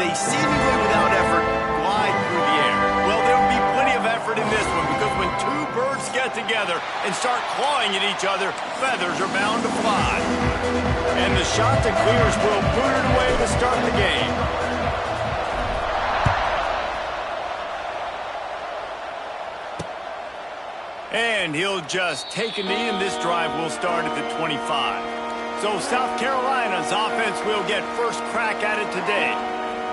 they seemingly without effort glide through the air. Well, there will be plenty of effort in this one because when two birds get together and start clawing at each other, feathers are bound to fly. And the shot that clears will put it away to start the game. And he'll just take a knee, and this drive will start at the 25. So South Carolina's offense will get first crack at it today.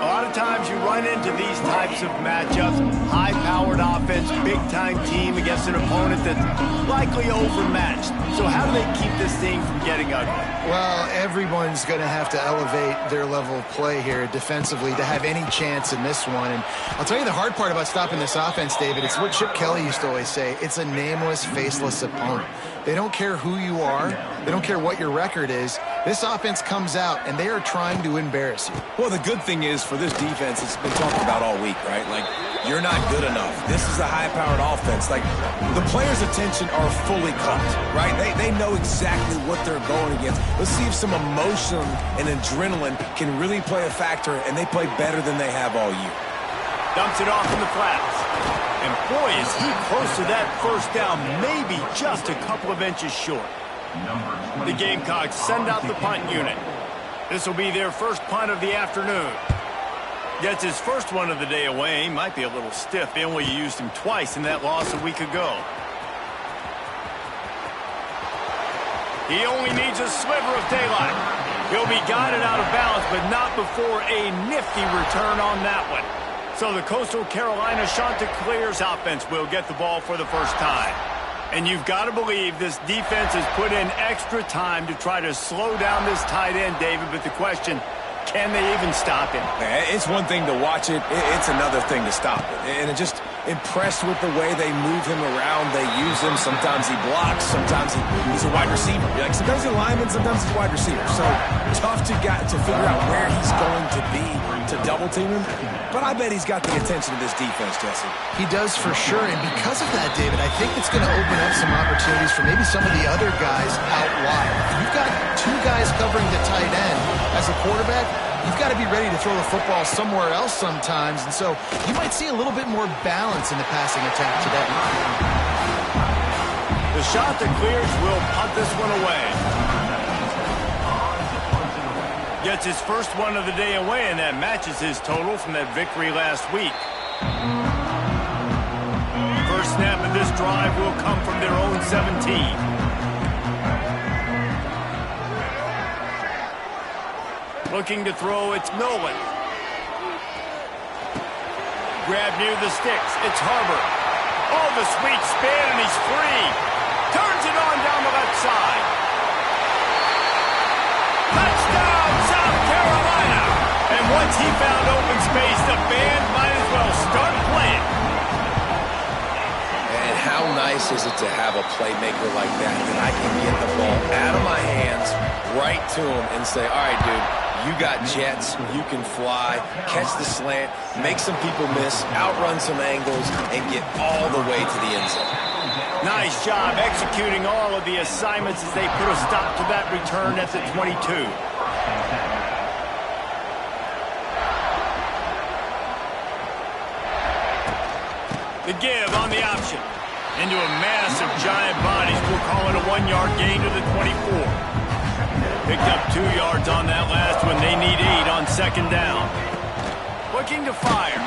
A lot of times you run into these types of matchups, high-powered offense, big-time team against an opponent that's likely overmatched. So how do they keep this thing from getting ugly? Well, everyone's going to have to elevate their level of play here defensively to have any chance in this one. And I'll tell you the hard part about stopping this offense, David, it's what Chip Kelly used to always say. It's a nameless, faceless opponent. They don't care who you are. They don't care what your record is. This offense comes out, and they are trying to embarrass you. Well, the good thing is for this defense, it's been talked about all week, right? Like, you're not good enough. This is a high-powered offense. Like, the players' attention are fully caught, right? They know exactly what they're going against. Let's see if some emotion and adrenaline can really play a factor, and they play better than they have all year. Dumps it off in the flats. And boy, is he close to that first down, maybe just a couple of inches short. The Gamecocks send out the punt unit. This will be their first punt of the afternoon. Gets his first one of the day away. He might be a little stiff. They only used him twice in that loss a week ago. He only needs a sliver of daylight. He'll be guided out of bounds, but not before a nifty return on that one. So the Coastal Carolina Chanticleers offense will get the ball for the first time. And you've got to believe this defense has put in extra time to try to slow down this tight end, David. But the question, can they even stop him? It's one thing to watch it. It's another thing to stop it. And just impressed with the way they move him around. They use him. Sometimes he blocks. Sometimes he's a wide receiver. Like, sometimes he's a lineman. Sometimes he's a wide receiver. So tough to figure out where he's going to be to double team him. But I bet he's got the attention of this defense, Jesse. He does for sure, and because of that, David, I think it's going to open up some opportunities for maybe some of the other guys out wide. If you've got two guys covering the tight end as a quarterback, you've got to be ready to throw the football somewhere else sometimes, and so you might see a little bit more balance in the passing attack today. The shot that clears will punt this one away. Gets his first one of the day away, and that matches his total from that victory last week. First snap of this drive will come from their own 17. Looking to throw, it's Nolan. Grab near the sticks, it's Harbor. Oh, the sweet spin, and he's free. Turns it on down the left side. Touchdown, South Carolina! And once he found open space, the band might as well start playing. And how nice is it to have a playmaker like that I can get the ball out of my hands, right to him, and say, all right, dude, you got jets, you can fly, catch the slant, make some people miss, outrun some angles, and get all the way to the end zone. Nice job executing all of the assignments as they put a stop to that return at the 22. The give on the option. Into a mass of giant bodies. We'll call it a 1-yard gain to the 24. Picked up 2 yards on that last one. They need 8 on second down. Looking to fire.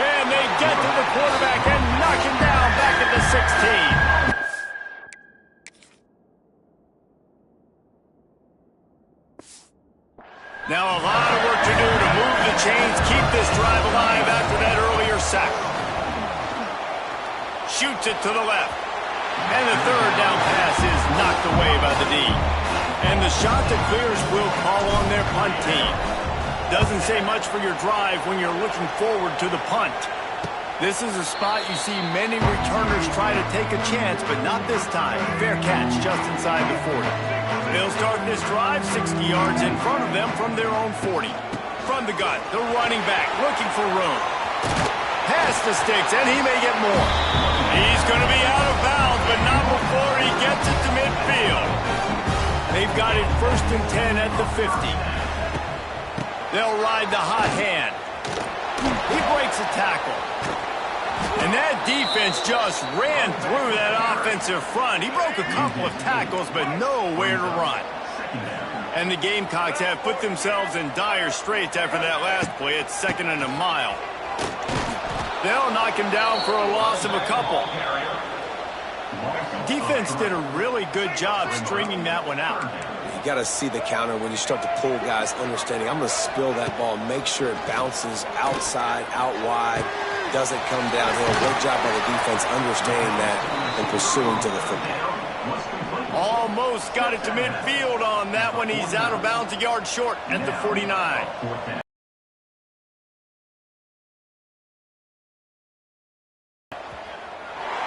And they get to the quarterback and knock him down back at the 16. Now a lot of work to do to move the chains, keep this drive alive after that earlier sack. Shoots it to the left. And the third down pass is knocked away by the D. And the shot that clears will call on their punt team. Doesn't say much for your drive when you're looking forward to the punt. This is a spot you see many returners try to take a chance, but not this time. Fair catch just inside the 40. They'll start this drive 60 yards in front of them from their own 40. From the gun, the running back looking for room. Past the sticks, and he may get more. He's going to be out of bounds, but not before he gets it to midfield. They've got it 1st and 10 at the 50. They'll ride the hot hand. He breaks a tackle. And that defense just ran through that offensive front. He broke a couple of tackles, but nowhere to run. And the Gamecocks have put themselves in dire straits after that last play. It's 2nd and a mile. They'll knock him down for a loss of a couple. Defense did a really good job stringing that one out. You got to see the counter when you start to pull guys understanding. I'm going to spill that ball, make sure it bounces outside, out wide, doesn't come downhill. Great job by the defense understanding that and pursuing to the football. Almost got it to midfield on that one. He's out of bounds, a yard short at the 49.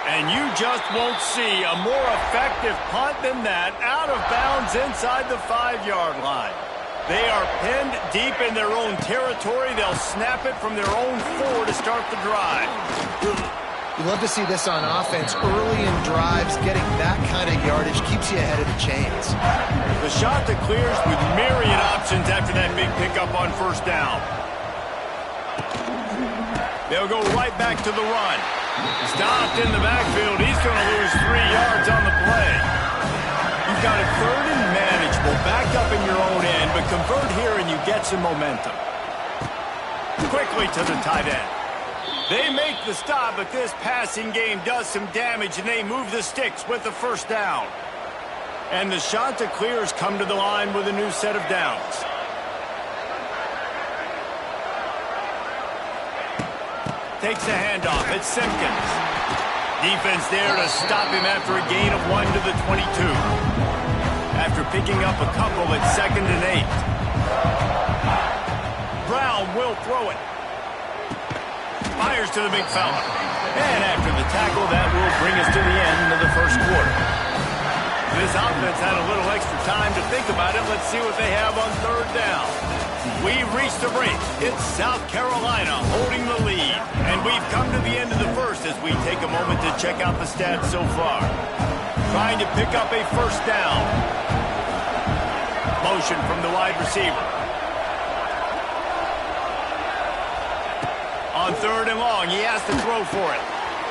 And you just won't see a more effective punt than that, out of bounds inside the 5-yard line. They are pinned deep in their own territory. They'll snap it from their own 4 to start the drive. You love to see this on offense. Early in drives, getting that kind of yardage keeps you ahead of the chains. The shot that clears with myriad options after that big pickup on 1st down. They'll go right back to the run. Stopped in the backfield. He's going to lose 3 yards on the play. You've got a 3rd and manageable, backed up in your own end, but convert here and you get some momentum. Quickly to the tight end. They make the stop, but this passing game does some damage, and they move the sticks with the 1st down. And the Chanticleers come to the line with a new set of downs. Takes the handoff. It's Simpkins. Defense there to stop him after a gain of 1 to the 22. After picking up a couple at 2nd and 8. Brown will throw it. Fires to the big fella. And after the tackle, that will bring us to the end of the 1st quarter. This offense had a little extra time to think about it. Let's see what they have on 3rd down. We've reached the break. It's South Carolina holding the lead. And we've come to the end of the 1st as we take a moment to check out the stats so far. Trying to pick up a 1st down. Motion from the wide receiver. On 3rd and long, he has to throw for it.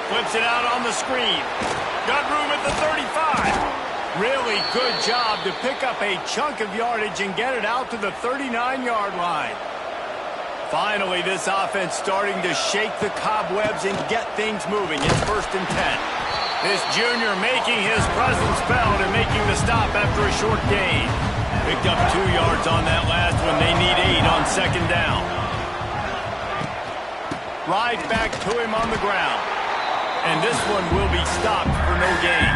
Flips it out on the screen. Got room at the 35. Really good job to pick up a chunk of yardage and get it out to the 39-yard line. Finally, this offense starting to shake the cobwebs and get things moving. It's 1st and 10. This junior making his presence felt and making the stop after a short gain. Picked up 2 yards on that last one. They need 8 on 2nd down. Right back to him on the ground. And this one will be stopped for no gain.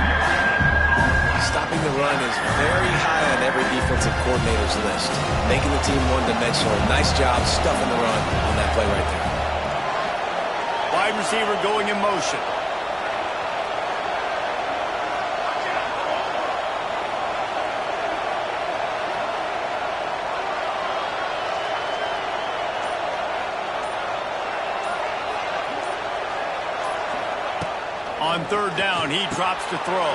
Stopping the run is very high on every defensive coordinator's list. Making the team one-dimensional. Nice job stuffing the run on that play right there. Wide receiver going in motion. On 3rd down, he drops to throw.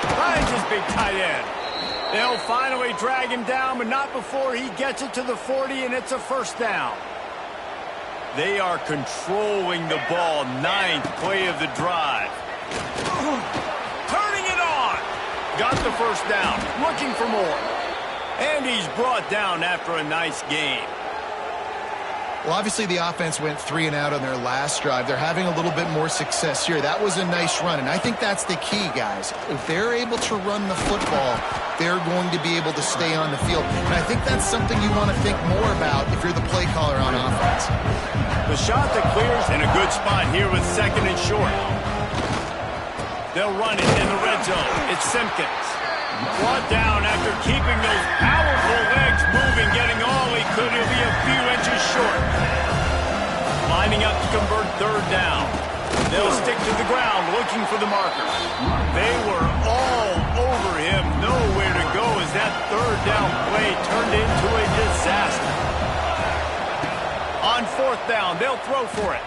Finds his big tight end. They'll finally drag him down, but not before he gets it to the 40, and it's a 1st down. They are controlling the ball. 9th play of the drive. Turning it on. Got the 1st down. Looking for more. And he's brought down after a nice gain. Well, obviously the offense went 3 and out on their last drive. They're having a little bit more success here. That was a nice run, and I think that's the key, guys. If they're able to run the football, they're going to be able to stay on the field. And I think that's something you want to think more about if you're the play caller on offense. The shot that clears in a good spot here with 2nd and short. They'll run it in the red zone. It's Simpkins. Brought down after keeping those powerful legs moving, getting all he could. He'll be a few inches short. Lining up to convert 3rd down. They'll stick to the ground looking for the marker. They were all over him. Nowhere to go as that 3rd down play turned into a disaster. On 4th down, they'll throw for it.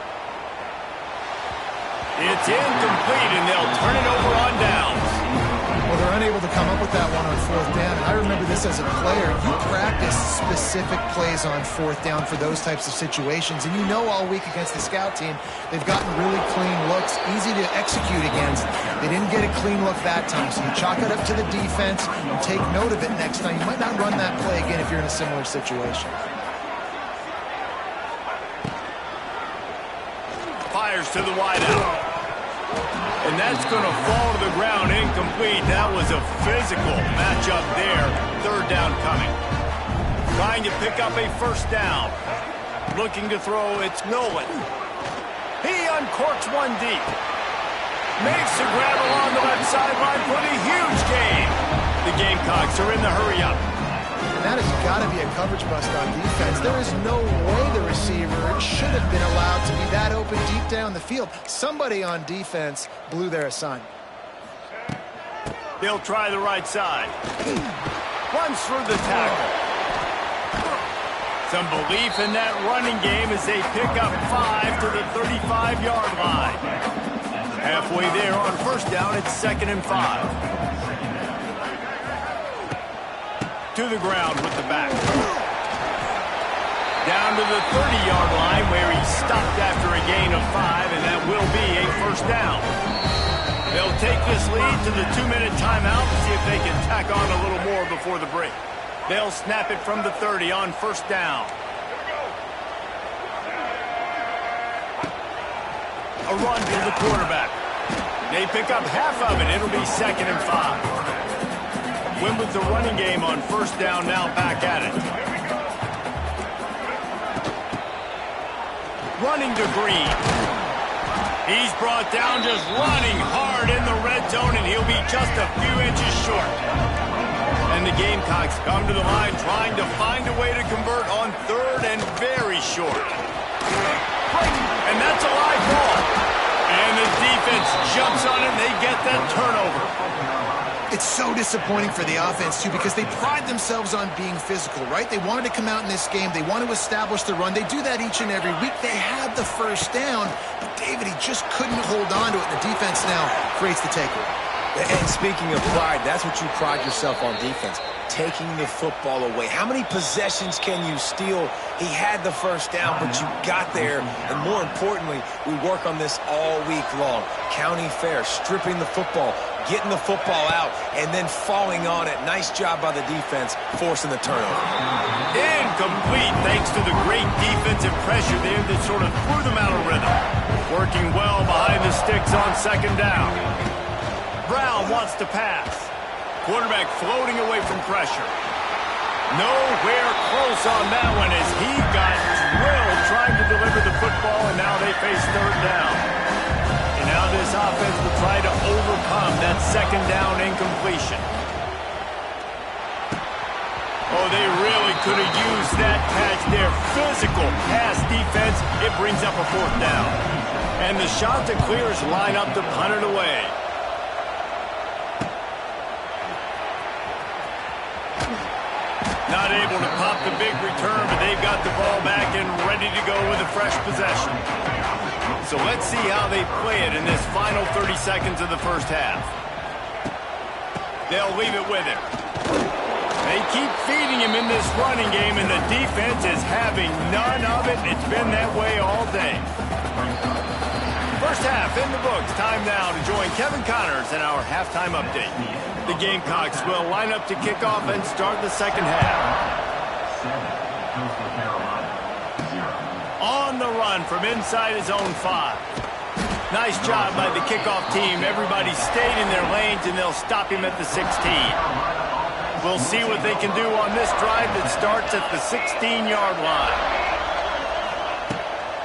It's incomplete, and they'll turn it over on downs. Well, they're unable to come come up with that one on fourth down. And I remember this as a player. You practice specific plays on fourth down for those types of situations. And you know all week against the scout team, they've gotten really clean looks, easy to execute against. They didn't get a clean look that time. So you chalk it up to the defense and take note of it next time. You might not run that play again if you're in a similar situation. Fires to the wideout. And that's going to fall to the ground incomplete. That was a physical matchup there. Third down coming. Trying to pick up a first down. Looking to throw, it's Nolan. He uncorks one deep. Makes the grab along the left sideline for the huge gain. The Gamecocks are in the hurry up. That has got to be a coverage bust on defense. There is no way the receiver should have been allowed to be that open deep down the field. Somebody on defense blew their assignment. They'll try the right side. Runs through the tackle. Some belief in that running game as they pick up 5 to the 35-yard line. Halfway there on first down, it's 2nd and 5. To the ground with the back. Down to the 30-yard line where he stopped after a gain of 5, and that will be a first down. They'll take this lead to the 2-minute timeout to see if they can tack on a little more before the break. They'll snap it from the 30 on first down. A run to the quarterback. They pick up half of it. It'll be 2nd and 5. Win with the running game on first down, now back at it. Running to Green. He's brought down just running hard in the red zone, and he'll be just a few inches short. And the Gamecocks come to the line trying to find a way to convert on third and very short. And that's a live ball. And the defense jumps on it, and they get that turnover. It's so disappointing for the offense, too, because they pride themselves on being physical, right? They wanted to come out in this game. They want to establish the run. They do that each and every week. They had the first down, but David, he just couldn't hold on to it. The defense now creates the takeaway. And speaking of pride, that's what you pride yourself on defense, taking the football away. How many possessions can you steal? He had the first down, but you got there. And more importantly, we work on this all week long. County fair, stripping the football, getting the football out, and then falling on it. Nice job by the defense, forcing the turnover. Incomplete, thanks to the great defensive pressure there that sort of threw them out of rhythm. Working well behind the sticks on second down. Brown wants to pass. Quarterback floating away from pressure. Nowhere close on that one as he got drilled trying to deliver the football, and now they face third down. And now this offense will try to overcome that second down incompletion. Oh, they really could have used that catch there. Physical pass defense. It brings up a fourth down. And the Chanticleers line up to punt it away. Not able to pop the big return, but they've got the ball back and ready to go with a fresh possession. So let's see how they play it in this final 30 seconds of the first half. They'll leave it with him. They keep feeding him in this running game, and the defense is having none of it. It's been that way all day. First half in the books. Time now to join Kevin Connors in our halftime update. The Gamecocks will line up to kick off and start the second half. On the run from inside his own 5. Nice job by the kickoff team. Everybody stayed in their lanes, and they'll stop him at the 16. We'll see what they can do on this drive that starts at the 16-yard line.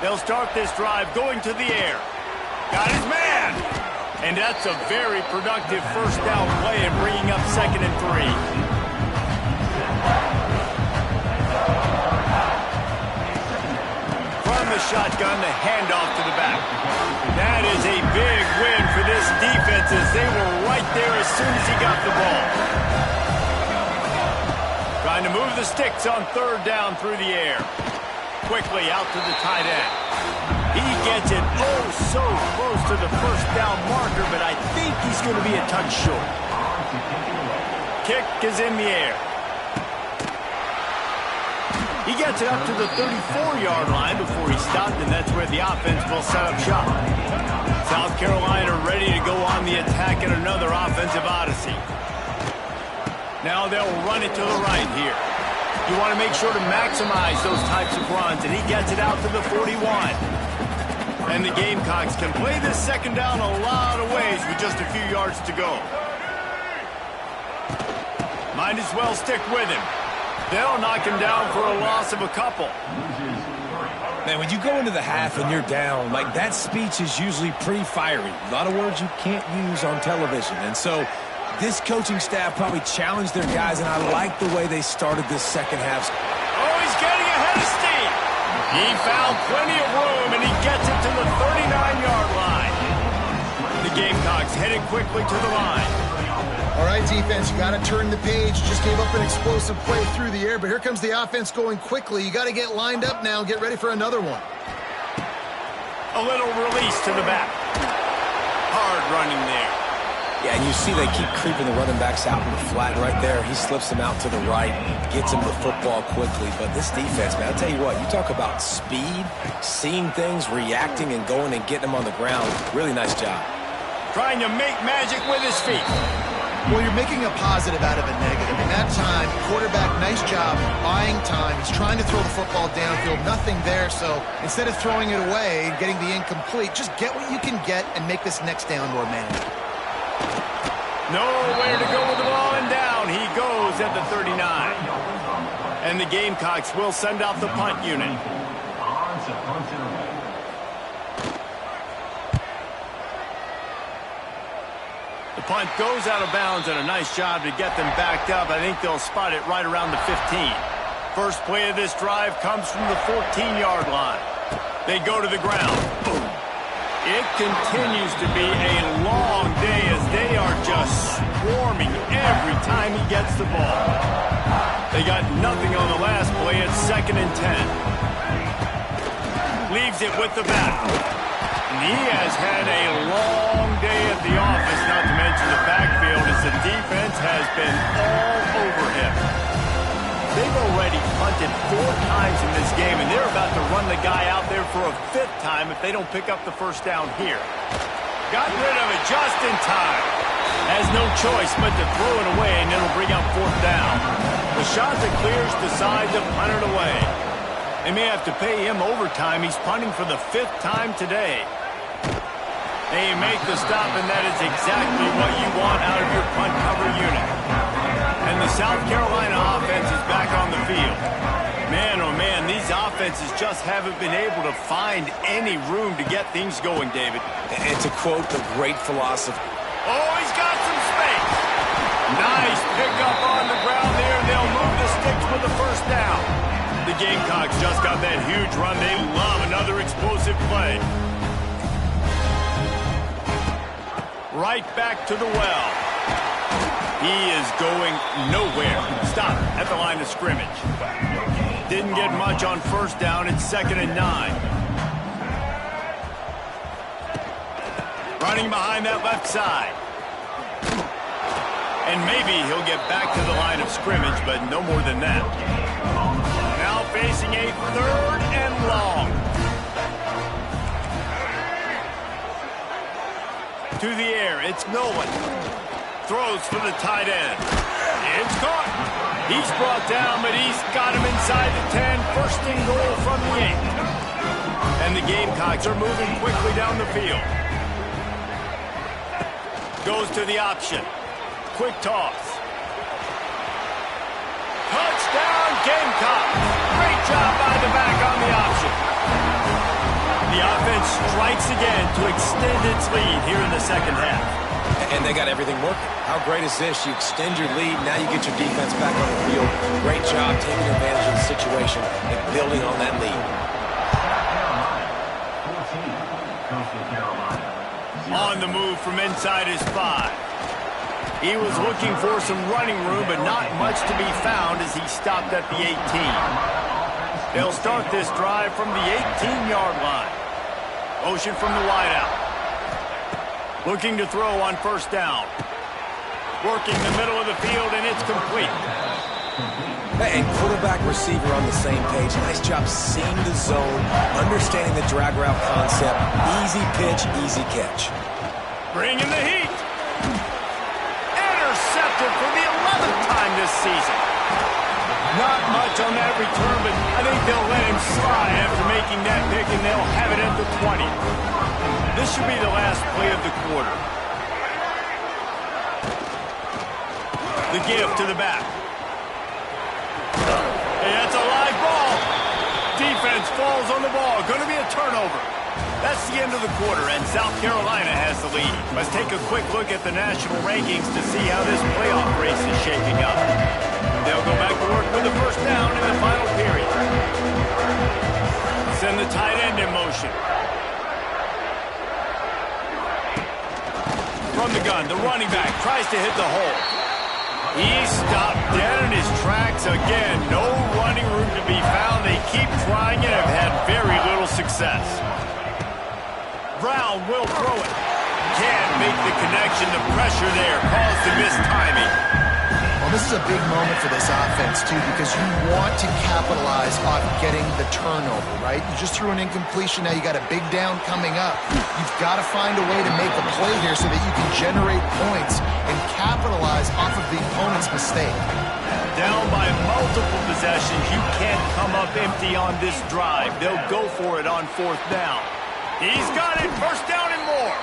They'll start this drive going to the air. Got his man! And that's a very productive first down play and bringing up 2nd and 3. From the shotgun, the handoff to the back. That is a big win for this defense as they were right there as soon as he got the ball. Trying to move the sticks on third down through the air. Quickly out to the tight end. He gets it oh so close to the first down marker, but I think he's going to be a touch short. kick is in the air. He gets it up to the 34-yard line before he stopped, and that's where the offense will set up shop. South Carolina ready to go on the attack in another offensive odyssey. Now they'll run it to the right here. You want to make sure to maximize those types of runs, and he gets it out to the 41. And the Gamecocks can play this second down a lot of ways with just a few yards to go. Might as well stick with him. They'll knock him down for a loss of a couple. Man, when you go into the half and you're down, like, that speech is usually pretty fiery. A lot of words you can't use on television. And so this coaching staff probably challenged their guys, and I like the way they started this second half. Oh, he's getting ahead of steam. He found plenty of room, and he gets it to the 39-yard line. The Gamecocks headed quickly to the line. All right, defense, you got to turn the page. Just gave up an explosive play through the air, but here comes the offense going quickly. You got to get lined up now and get ready for another one. A little release to the back. Hard running there. Yeah, and you see they keep creeping the running backs out in the flat right there. He slips them out to the right, gets him the football quickly. But this defense, man, I'll tell you what, you talk about speed, seeing things, reacting, and going and getting them on the ground. Really nice job. Trying to make magic with his feet. Well, you're making a positive out of a negative. In that time, quarterback, nice job, buying time. He's trying to throw the football downfield, nothing there. So instead of throwing it away and getting the incomplete, just get what you can get and make this next down more manageable. Nowhere to go with the ball, and down he goes at the 39. And the Gamecocks will send out the punt unit. The punt goes out of bounds, and a nice job to get them backed up. I think they'll spot it right around the 15. First play of this drive comes from the 14-yard line. They go to the ground. Boom. It continues to be a long day as they are just swarming every time he gets the ball. They got nothing on the last play. It's 2nd and 10. Leaves it with the back. And he has had a long day at the office, not to mention the backfield, as the defense has been all over him. They've already punted 4 times in this game, and they're about to run the guy out there for a 5th time if they don't pick up the first down here. Got rid of it just in time. Has no choice but to throw it away, and it'll bring up 4th down. The shot that clears decide to punt it away. They may have to pay him overtime. He's punting for the 5th time today. They make the stop, and that is exactly what you want out of your punt cover unit. And the South Carolina offense is back on the field. Man, oh man, these offenses just haven't been able to find any room to get things going, David. And to quote the great philosopher. Oh, he's got some space. Nice pickup on the ground there. They'll move the sticks with the first down. The Gamecocks just got that huge run. They love another explosive play. Right back to the well. He is going nowhere. Stop at the line of scrimmage. Didn't get much on first down. It's 2nd and 9. Running behind that left side. And maybe he'll get back to the line of scrimmage, but no more than that. Now facing a 3rd and long. To the air, it's Nolan. Throws for the tight end. It's caught. He's brought down, but he's got him inside the 10. First and goal from the 8. And the Gamecocks are moving quickly down the field. Goes to the option. Quick toss. Touchdown, Gamecocks. Great job by the back on the option. The offense strikes again to extend its lead here in the second half. And they got everything working. How great is this? You extend your lead, now you get your defense back on the field. Great job taking advantage of the situation and building on that lead. On the move from inside his 5. He was looking for some running room, but not much to be found as he stopped at the 18. They'll start this drive from the 18-yard line. Motion from the wideout. Looking to throw on first down. Working the middle of the field, and it's complete. And quarterback receiver on the same page. Nice job seeing the zone, understanding the drag route concept. Easy pitch, easy catch. Bringing the heat. Intercepted for the 11th time this season. Not much on that return, but I think they'll let him slide after making that pick, and they'll have it at the 20. This should be the last play of the quarter. The give to the back. Hey, that's a live ball. Defense falls on the ball. Going to be a turnover. That's the end of the quarter, and South Carolina has the lead. Let's take a quick look at the national rankings to see how this playoff race is shaping up. They'll go back to work with the first down in the final period. Send the tight end in motion. From the gun, the running back tries to hit the hole. He's stopped dead in his tracks again. No running room to be found. They keep trying it and have had very little success. Brown will throw it. Can't make the connection. The pressure there caused the missed timing. Well, this is a big moment for this offense, too, because you want to capitalize on getting the turnover, right? You just threw an incompletion. Now you got a big down coming up. You've got to find a way to make a play here so that you can generate points and capitalize off of the opponent's mistake. Down by multiple possessions, you can't come up empty on this drive. They'll go for it on fourth down. He's got it, first down and more.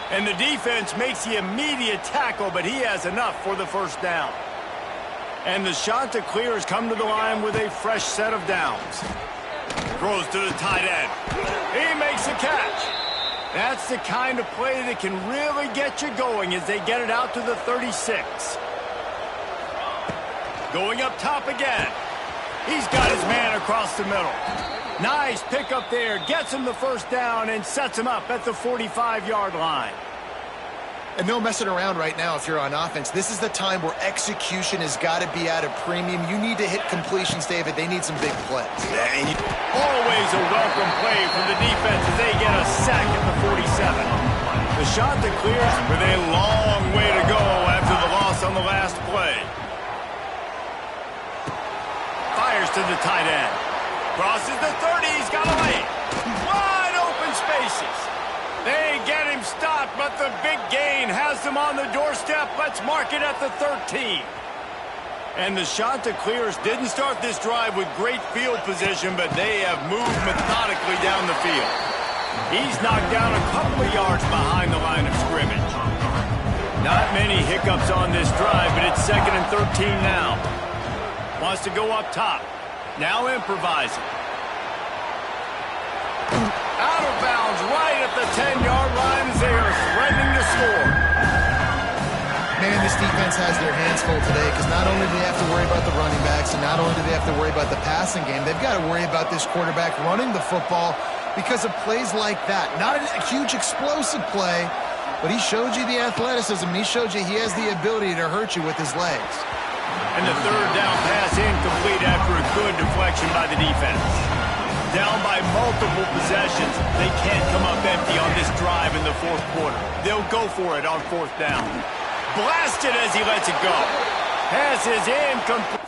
And the defense makes the immediate tackle, but he has enough for the first down. And the shot to clear has come to the line with a fresh set of downs. Throws to the tight end. He makes a catch. That's the kind of play that can really get you going as they get it out to the 36. Going up top again. He's got his man across the middle. Nice pickup there. Gets him the first down and sets him up at the 45-yard line. And no messing around right now if you're on offense. This is the time where execution has got to be at a premium. You need to hit completions, David. They need some big plays. Always a welcome play from the defense as they get a sack at the 47. The shot that clears with a long way to go after the loss on the last play. Fires to the tight end. Crosses the 30. He's got a lane. Wide open spaces. They get him stopped, but the big gain has them on the doorstep. Let's mark it at the 13. And the shot that clears didn't start this drive with great field position, but they have moved methodically down the field. He's knocked down a couple of yards behind the line of scrimmage. Not many hiccups on this drive, but it's 2nd and 13 now. Wants to go up top. Now improvising. Out of bounds right at the 10-yard line as they are threatening to score. Man, this defense has their hands full today because not only do they have to worry about the running backs and not only do they have to worry about the passing game, they've got to worry about this quarterback running the football because of plays like that. Not a huge explosive play, but he showed you the athleticism. He showed you he has the ability to hurt you with his legs. And the third down pass incomplete after a good deflection by the defense. Down by multiple possessions. They can't come up empty on this drive in the fourth quarter. They'll go for it on fourth down. Blasted as he lets it go. Pass is incomplete.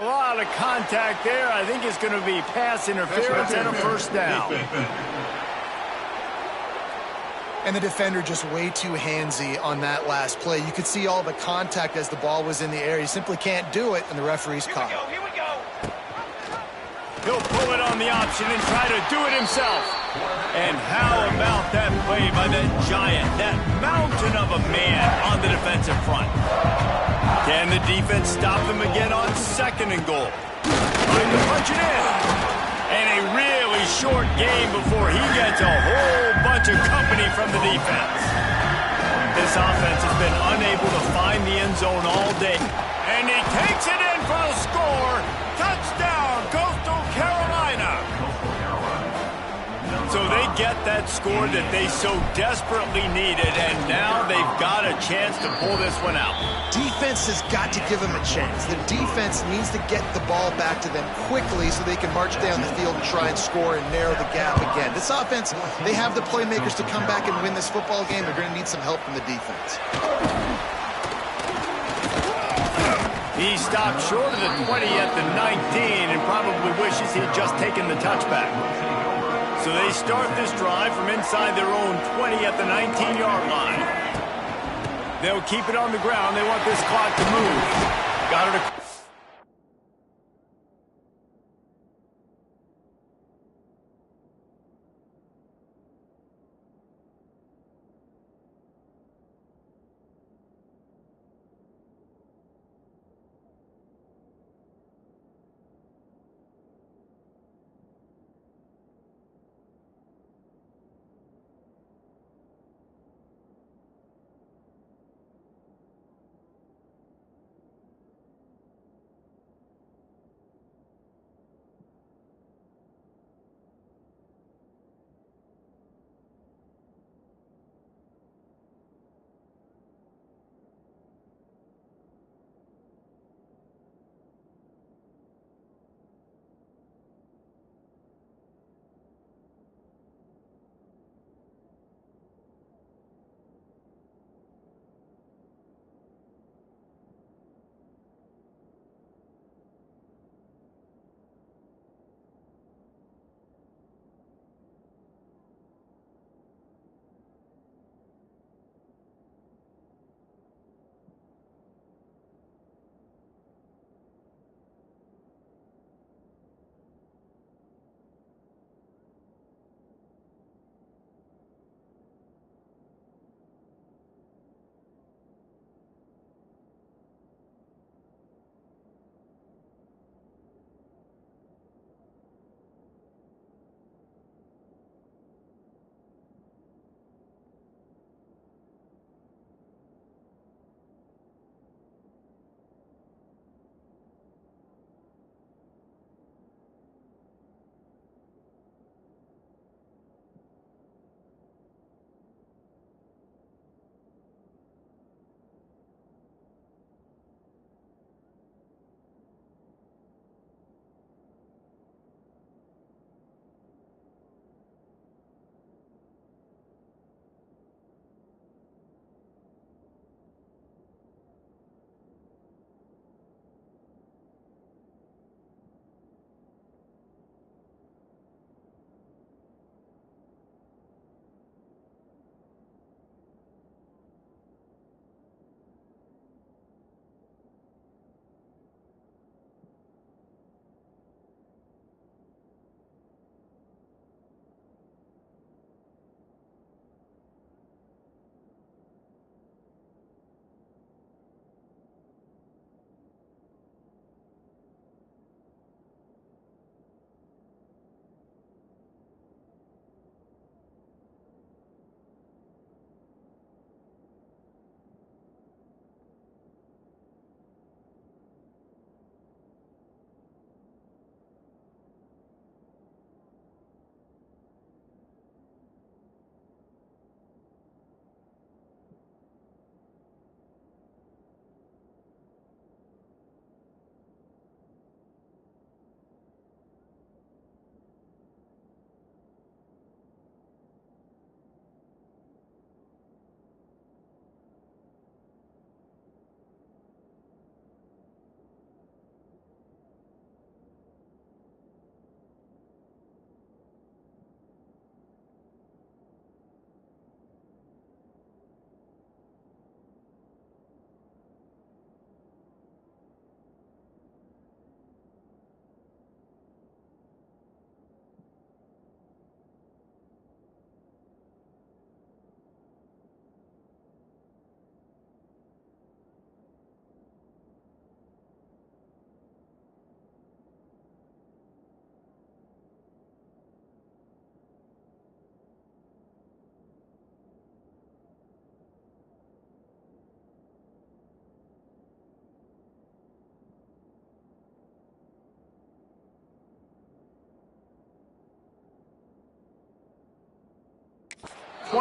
A lot of contact there. I think it's going to be pass interference and a first down. And the defender just way too handsy on that last play. You could see all the contact as the ball was in the air. He simply can't do it, and the referee's caught. Here we go. He'll pull it on the option and try to do it himself. And how about that play by that giant, that mountain of a man on the defensive front? Can the defense stop him again on 2nd and goal? Trying to punch it in. And a really short game before he gets a whole bunch of company from the defense. This offense has been unable to find the end zone all day. And he takes it in for the score. Touchdown, Coastal Carolina. So they get that score that they so desperately needed, and now they've got a chance to pull this one out. Defense has got to give them a chance. The defense needs to get the ball back to them quickly so they can march down the field and try and score and narrow the gap again. This offense, they have the playmakers to come back and win this football game. They're going to need some help from the defense. He stopped short of the 20 at the 19 and probably wishes he'd just taken the touchback. So they start this drive from inside their own 20 at the 19-yard line. They'll keep it on the ground. They want this clock to move. Got it.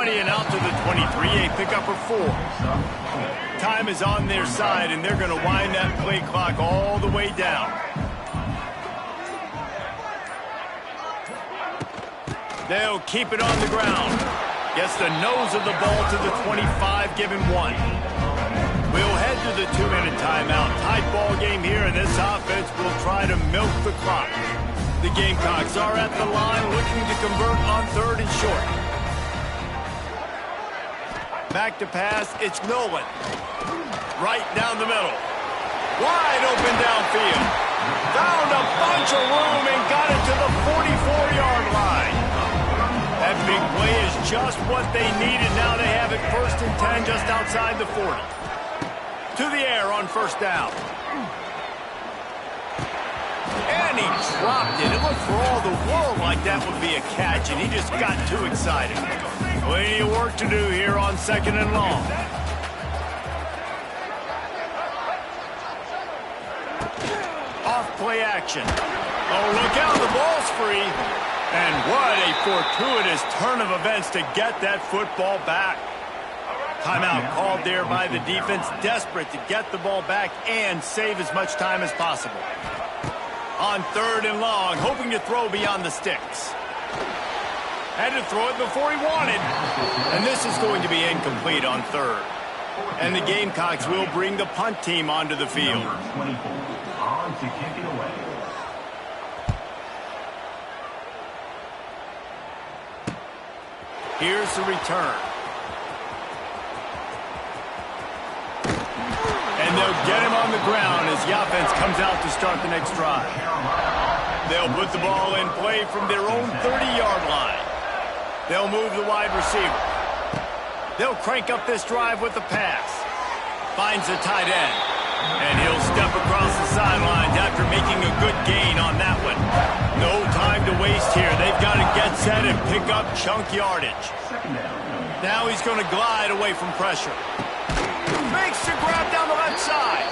20 and out to the 23, a pickup of 4. Time is on their side, and they're going to wind that play clock all the way down. They'll keep it on the ground. Gets the nose of the ball to the 25, give him 1. We'll head to the 2-minute timeout. Tight ball game here, and this offense will try to milk the clock. The Gamecocks are at the line looking to convert on 3rd and short. Back to pass, it's Nolan. Right down the middle. Wide open downfield. Found a bunch of room and got it to the 44-yard line. That big play is just what they needed. Now they have it 1st and 10 just outside the 40. To the air on 1st down. And he dropped it. It looked for all the world like that would be a catch, and he just got too excited. Plenty of work to do here on 2nd and long. Off play action. Oh, look out, the ball's free. And what a fortuitous turn of events to get that football back. Timeout called there by the defense, desperate to get the ball back and save as much time as possible. On 3rd and long, hoping to throw beyond the sticks. Had to throw it before he wanted. And this is going to be incomplete on 3rd. And the Gamecocks will bring the punt team onto the field. On to kick it away. Here's the return. And they'll get him on the ground as the offense comes out to start the next drive. They'll put the ball in play from their own 30-yard line. They'll move the wide receiver. They'll crank up this drive with the pass. Finds the tight end. And he'll step across the sidelines after making a good gain on that one. No time to waste here. They've got to get set and pick up chunk yardage. Now he's going to glide away from pressure. Makes the grab down the left side.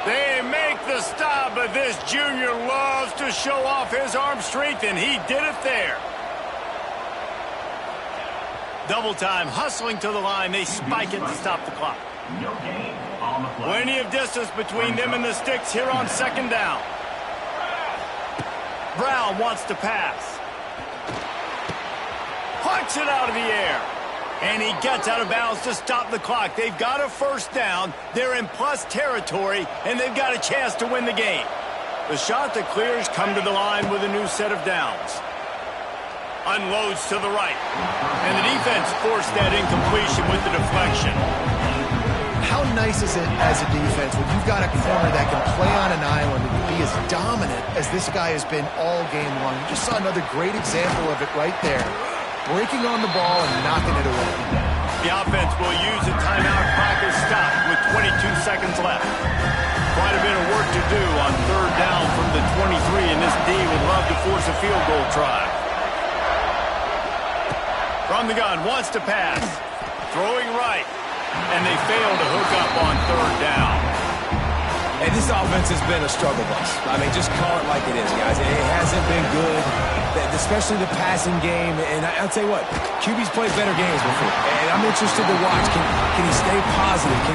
They make the stop, but this junior loves to show off his arm strength, and he did it there. Double time, hustling to the line. They spike it to stop the clock. Plenty of distance between them and the sticks here on 2nd down. Brown wants to pass. Puts it out of the air. And he gets out of bounds to stop the clock. They've got a 1st down. They're in plus territory, and they've got a chance to win the game. The shot that clears come to the line with a new set of downs. Unloads to the right. And the defense forced that incompletion with the deflection. How nice is it as a defense when you've got a corner that can play on an island and be as dominant as this guy has been all game long? You just saw another great example of it right there. Breaking on the ball and knocking it away. The offense will use a timeout. Clock is stopped with 22 seconds left. Quite a bit of work to do on 3rd down from the 23, and this D would love to force a field goal try. From the gun, wants to pass. Throwing right. And they fail to hook up on 3rd down. And this offense has been a struggle bus. I mean, just call it like it is, guys. It hasn't been good, especially the passing game. And I'll tell you what, QB's played better games before. And I'm interested to watch. Can he stay positive?